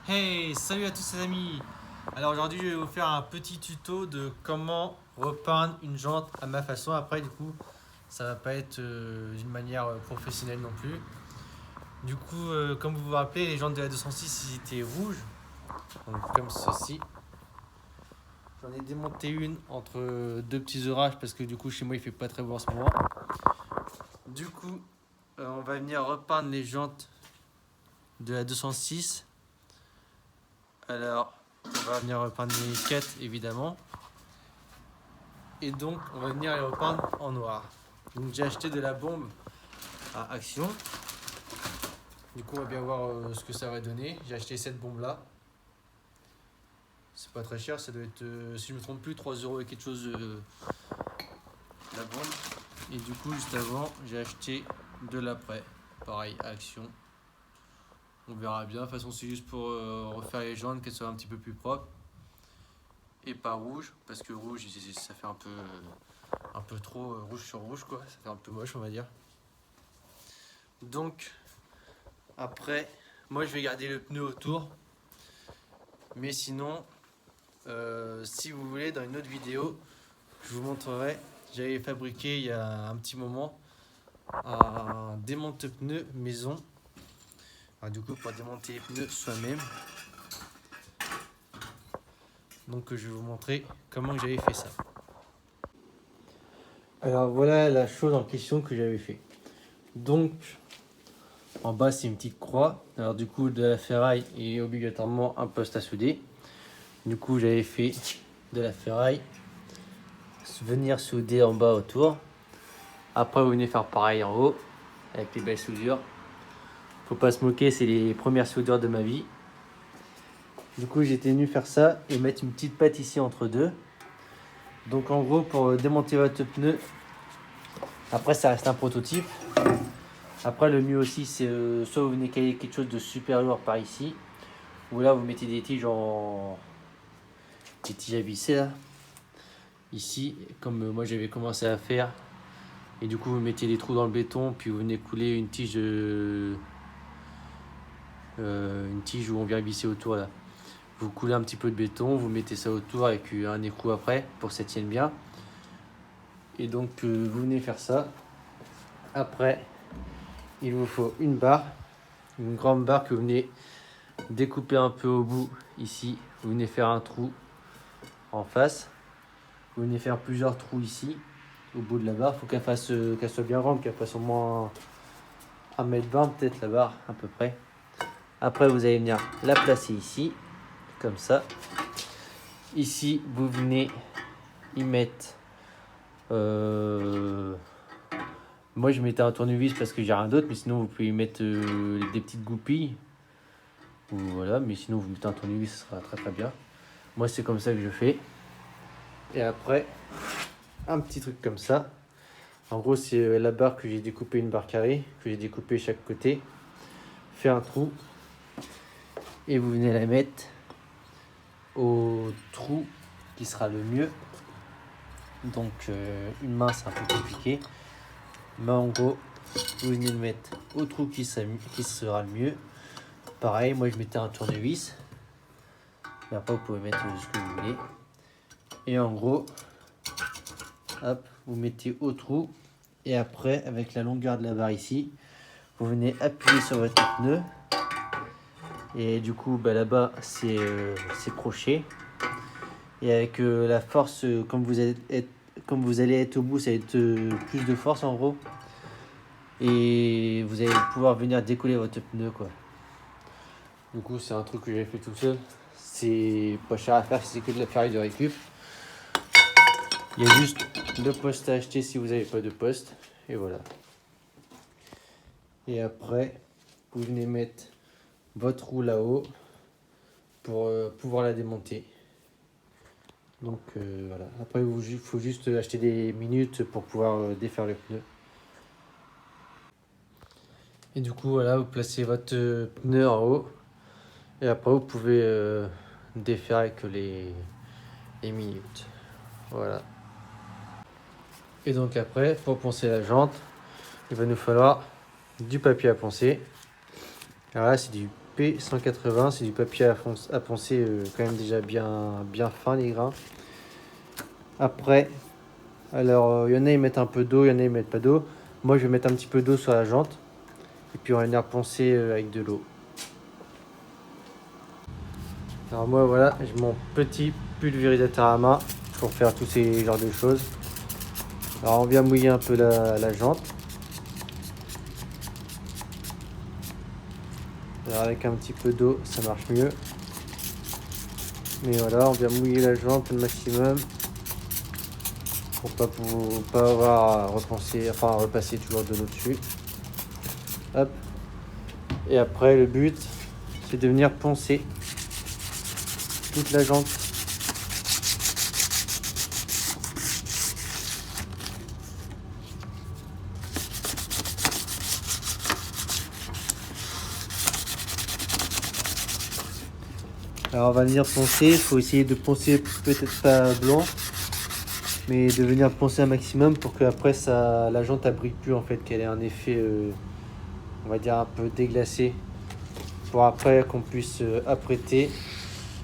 Hey, salut à tous les amis. Alors aujourd'hui je vais vous faire un petit tuto de comment repeindre une jante à ma façon. Après du coup ça va pas être d'une manière professionnelle non plus. Du coup comme vous vous rappelez, les jantes de la 206 ils étaient rouges, donc comme ceci. J'en ai démonté une entre deux petits orages parce que du coup chez moi il fait pas très beau en ce moment. Du coup on va venir repeindre les jantes de la 206. Alors on va venir repeindre les étiquettes évidemment. Et donc on va venir les repeindre en noir. Donc j'ai acheté de la bombe à Action. Du coup on va bien voir ce que ça va donner. J'ai acheté cette bombe là. C'est pas très cher, ça doit être, si je me trompe plus, 3 € et quelque chose la bombe. Et du coup juste avant j'ai acheté de l'après. Pareil à Action. On verra bien. De toute façon c'est juste pour refaire les jantes, qu'elles soient un petit peu plus propres. Et pas rouge, parce que rouge ça fait un peu trop rouge sur rouge quoi. Ça fait un peu moche on va dire. Donc après, moi je vais garder le pneu autour. Mais sinon, si vous voulez, dans une autre vidéo, je vous montrerai. J'avais fabriqué il y a un petit moment un démonte-pneus maison. Alors, du coup, pour démonter les pneus soi-même. Donc je vais vous montrer comment j'avais fait ça. Alors voilà la chose en question que j'avais fait. Donc en bas c'est une petite croix. Alors du coup de la ferraille et obligatoirement un poste à souder. Du coup j'avais fait de la ferraille, venir souder en bas autour. Après vous venez faire pareil en haut avec les belles soudures. Faut pas se moquer, c'est les premières soudures de ma vie. Du coup j'étais venu faire ça et mettre une petite patte ici entre deux. Donc en gros pour démonter votre pneu, après ça reste un prototype. Après le mieux aussi c'est soit vous venez caler quelque chose de super lourd par ici, ou là vous mettez des tiges des tiges à visser là. Ici comme moi j'avais commencé à faire. Et du coup vous mettez des trous dans le béton, puis vous venez couler une tige où on vient visser autour là. Vous coulez un petit peu de béton, vous mettez ça autour avec un écrou après pour que ça tienne bien. Et donc vous venez faire ça. Après il vous faut une barre, une grande barre que vous venez découper un peu au bout ici. Vous venez faire un trou en face. Vous venez faire plusieurs trous ici au bout de la barre. Il faut qu'elle soit bien grande, qu'elle fasse au moins 1,20 m peut-être la barre à peu près. Après vous allez venir la placer ici comme ça. Ici vous venez y mettre moi je mettais un tournevis parce que j'ai rien d'autre, mais sinon vous pouvez y mettre des petites goupilles ou voilà, mais sinon vous mettez un tournevis, ça sera très très bien. Moi c'est comme ça que je fais. Et après un petit truc comme ça. En gros c'est la barre que j'ai découpé, une barre carrée que j'ai découpé chaque côté. Fait un trou et vous venez la mettre au trou qui sera le mieux. Donc une main c'est un peu compliqué, mais en gros vous venez le mettre au trou qui sera le mieux. Pareil, moi je mettais un tournevis, mais après vous pouvez mettre ce que vous voulez. Et en gros hop, vous mettez au trou, et après avec la longueur de la barre ici vous venez appuyer sur votre pneu. Et du coup là-bas c'est crochet, et avec la force comme vous allez être au bout, ça va être plus de force en gros, et vous allez pouvoir venir décoller votre pneu quoi. Du coup c'est un truc que j'avais fait tout seul, c'est pas cher à faire, c'est que de la ferraille de récup. Il y a juste le poste à acheter si vous n'avez pas de poste, et voilà. Et après vous venez mettre votre roue là-haut pour pouvoir la démonter. Donc voilà, après il faut juste acheter des minutes pour pouvoir défaire le pneu. Et du coup voilà, vous placez votre pneu en haut, et après vous pouvez défaire avec les minutes. Voilà. Et donc après pour poncer la jante, il va nous falloir du papier à poncer. Alors là, c'est du P180, c'est du papier à poncer quand même déjà bien fin les grains. Après, alors il y en a ils mettent un peu d'eau, il y en a ils mettent pas d'eau. Moi je vais mettre un petit peu d'eau sur la jante et puis on va venir poncer avec de l'eau. Alors moi voilà, j'ai mon petit pulvérisateur à main pour faire tous ces genres de choses. Alors on vient mouiller un peu la jante. Alors avec un petit peu d'eau ça marche mieux. Mais voilà, on vient mouiller la jante au maximum pour pas avoir à repasser toujours de l'eau dessus. Hop. Et après le but c'est de venir poncer toute la jante. Alors on va venir poncer, il faut essayer de poncer peut-être pas blanc, mais de venir poncer un maximum pour que après la jante ne brille plus en fait, qu'elle ait un effet on va dire un peu déglacé, pour après qu'on puisse apprêter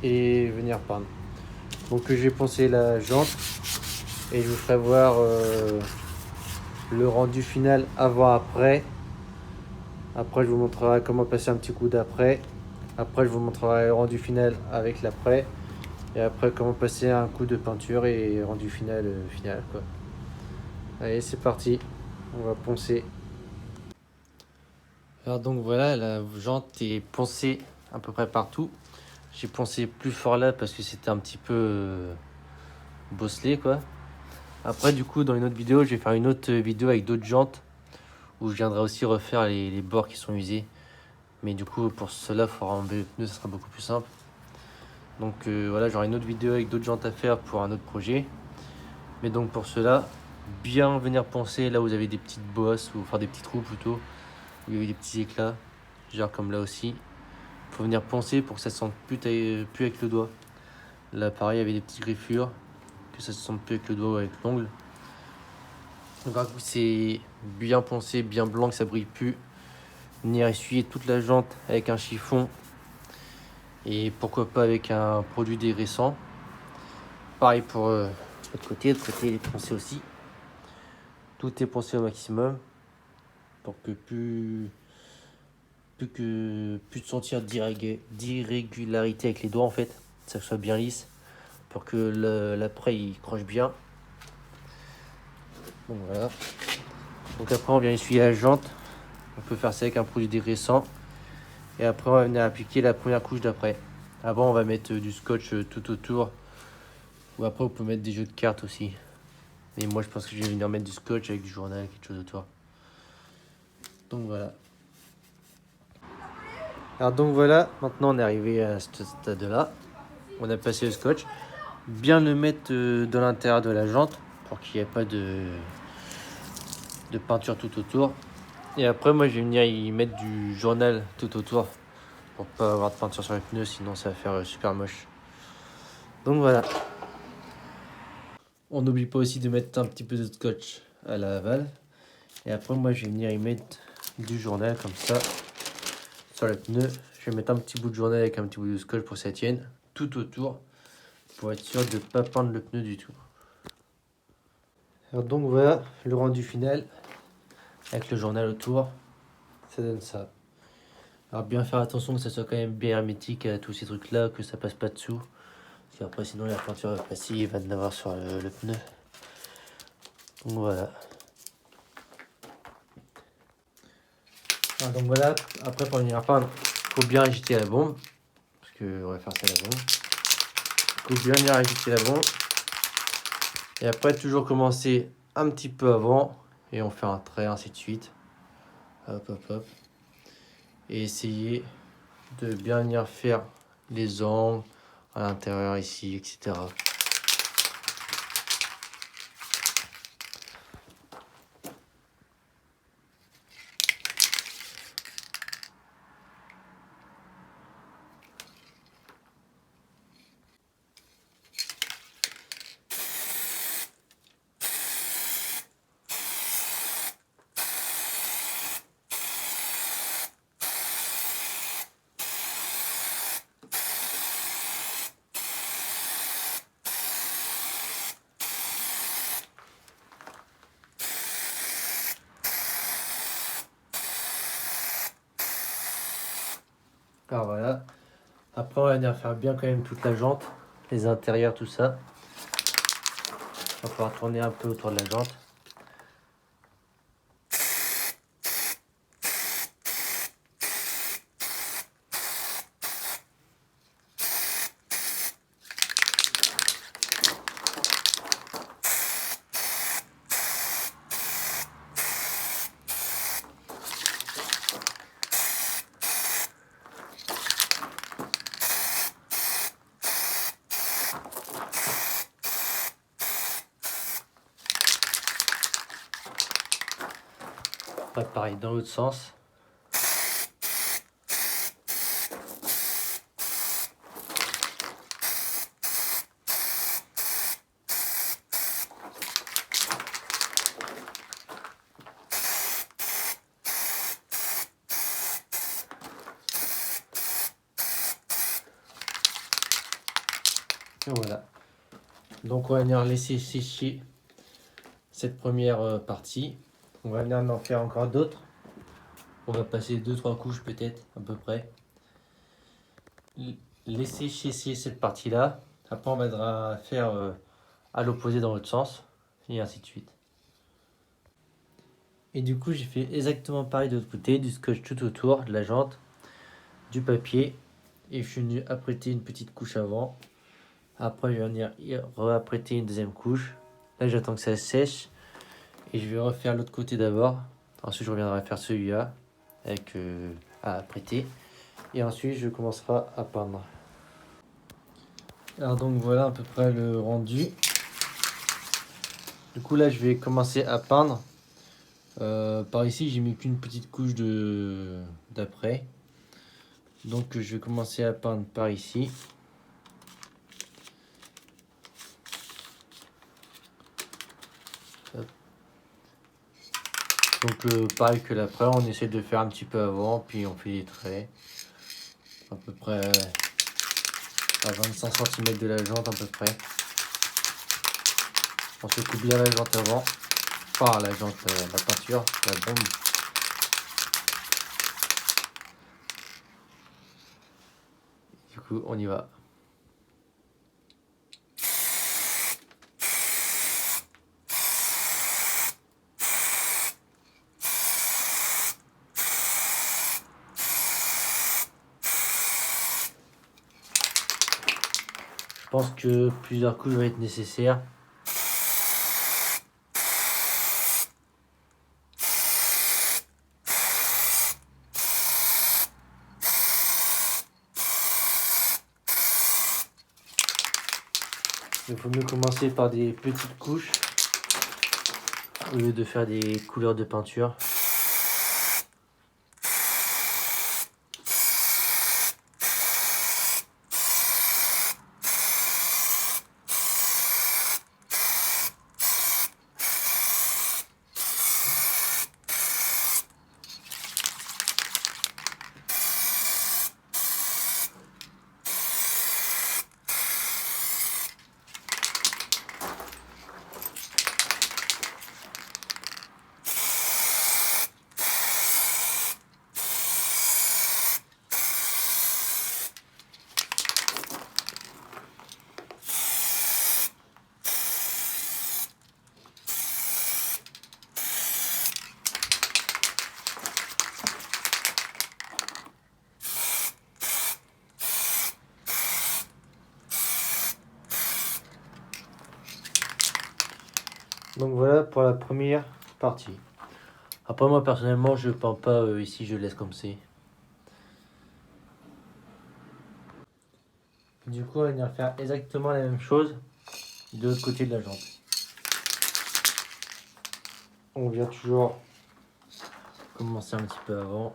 et venir peindre. Donc je vais poncer la jante et je vous ferai voir le rendu final avant-après. Après je vous montrerai comment passer un petit coup d'après. Après je vous montrerai le rendu final avec l'après. Et après comment passer un coup de peinture et rendu final quoi. Allez c'est parti, on va poncer. Alors donc voilà, la jante est poncée à peu près partout. J'ai poncé plus fort là parce que c'était un petit peu bosselé quoi. Après du coup dans une autre vidéo, je vais faire une autre vidéo avec d'autres jantes où je viendrai aussi refaire les bords qui sont usés. Mais du coup pour cela, il faudra enlever le pneu, ça sera beaucoup plus simple. Donc voilà, j'aurai une autre vidéo avec d'autres jantes à faire pour un autre projet. Mais donc pour cela, bien venir poncer là où vous avez des petites bosses, ou enfin des petits trous plutôt, où il y a eu des petits éclats, genre comme là aussi. Il faut venir poncer pour que ça ne se sente plus avec le doigt. Là pareil, il y avait des petites griffures, que ça ne se sente plus avec le doigt ou avec l'ongle. Donc un coup c'est bien poncé, bien blanc, que ça brille plus. Venir essuyer toute la jante avec un chiffon. Et pourquoi pas avec un produit dégraissant. Pareil pour l'autre côté il est poncé aussi. Tout est poncé au maximum pour que plus de sentir d'irrégularité avec les doigts en fait, que ça soit bien lisse pour que l'après il croche bien. Donc voilà. Donc après on vient essuyer la jante. On peut faire ça avec un produit dégraissant. Et après on va venir appliquer la première couche d'après. Avant on va mettre du scotch tout autour. Ou après on peut mettre des jeux de cartes aussi. Mais moi je pense que je vais venir mettre du scotch avec du journal, quelque chose autour. Donc voilà. Alors donc voilà, maintenant on est arrivé à ce stade-là. On a passé le scotch. Bien le mettre dans l'intérieur de la jante pour qu'il n'y ait pas de peinture tout autour. Et après moi je vais venir y mettre du journal tout autour pour pas avoir de peinture sur les pneus, sinon ça va faire super moche. Donc voilà. On n'oublie pas aussi de mettre un petit peu de scotch à la valve. Et après moi je vais venir y mettre du journal comme ça sur les pneus. Je vais mettre un petit bout de journal avec un petit bout de scotch pour que ça tienne tout autour, pour être sûr de ne pas peindre le pneu du tout. Alors donc voilà le rendu final avec le journal autour, ça donne ça. Alors bien faire attention que ça soit quand même bien hermétique à tous ces trucs là, que ça passe pas dessous, parce qu'après sinon la peinture va passer, il va en avoir sur le pneu. Donc voilà. Alors donc voilà, après pour venir peindre, il faut bien agiter la bombe, parce qu'on va faire ça à la bombe. Il faut bien agiter la bombe. Et après toujours commencer un petit peu avant, et on fait un trait, ainsi de suite. Hop hop hop. Et essayer de bien venir faire les angles à l'intérieur ici, etc. Alors voilà. Après, on va venir faire bien quand même toute la jante, les intérieurs, tout ça. On va pouvoir tourner un peu autour de la jante. Après, pareil, dans l'autre sens. Et voilà. Donc on va venir laisser sécher cette première partie. On va venir en faire encore d'autres. On va passer 2-3 couches peut-être, à peu près. Laisser sécher cette partie-là. Après on va faire à l'opposé dans l'autre sens. Et ainsi de suite. Et du coup j'ai fait exactement pareil de l'autre côté. Du scotch tout autour, de la jante, du papier. Et je suis venu apprêter une petite couche avant. Après je vais venir apprêter une deuxième couche. Là j'attends que ça sèche. Et je vais refaire l'autre côté d'abord. Ensuite, je reviendrai faire celui-là avec à apprêter. Et ensuite, je commencerai à peindre. Alors donc voilà à peu près le rendu. Du coup là, je vais commencer à peindre. Par ici, j'ai mis qu'une petite couche d'après. Donc je vais commencer à peindre par ici. Hop. Donc pareil que l'après, on essaie de faire un petit peu avant, puis on fait des traits. À peu près à 25 cm de la jante à peu près. On se coupe bien la jante avant. Enfin la jante, la peinture, la bombe. Du coup, on y va. Je pense que plusieurs couches vont être nécessaires. Il faut mieux commencer par des petites couches au lieu de faire des couleurs de peinture. Donc voilà pour la première partie. Après moi personnellement je peins pas ici, je laisse comme c'est. Du coup on va venir faire exactement la même chose de l'autre côté de la jante. On vient toujours commencer un petit peu avant.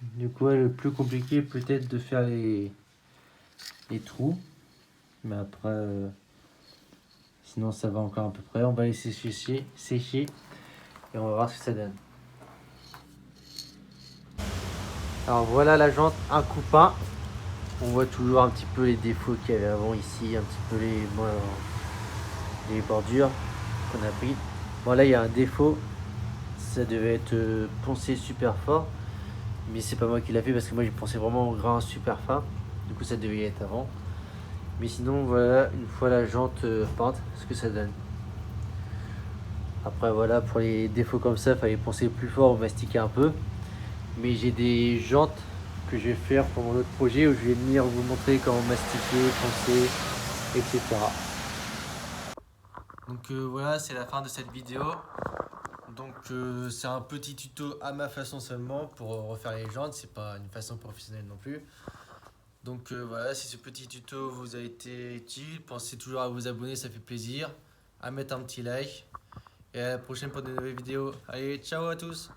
Du coup, le plus compliqué peut-être de faire les trous. Mais après, sinon ça va encore à peu près. On va laisser sécher et on va voir ce que ça donne. Alors voilà la jante, un coup peint. On voit toujours un petit peu les défauts qu'il y avait avant ici, un petit peu les bordures qu'on a pris. Bon là il y a un défaut, ça devait être poncé super fort. Mais c'est pas moi qui l'a fait parce que moi j'ai poncé vraiment au grain super fin. Du coup ça devait être avant. Mais sinon voilà, une fois la jante peinte, ce que ça donne. Après voilà, pour les défauts comme ça, il fallait poncer plus fort ou mastiquer un peu. Mais j'ai des jantes que je vais faire pour mon autre projet où je vais venir vous montrer comment mastiquer, poncer, etc. Donc voilà, c'est la fin de cette vidéo. Donc c'est un petit tuto à ma façon seulement pour refaire les jantes, c'est pas une façon professionnelle non plus. Donc voilà, si ce petit tuto vous a été utile, pensez toujours à vous abonner, ça fait plaisir, à mettre un petit like. Et à la prochaine pour de nouvelles vidéos. Allez, ciao à tous!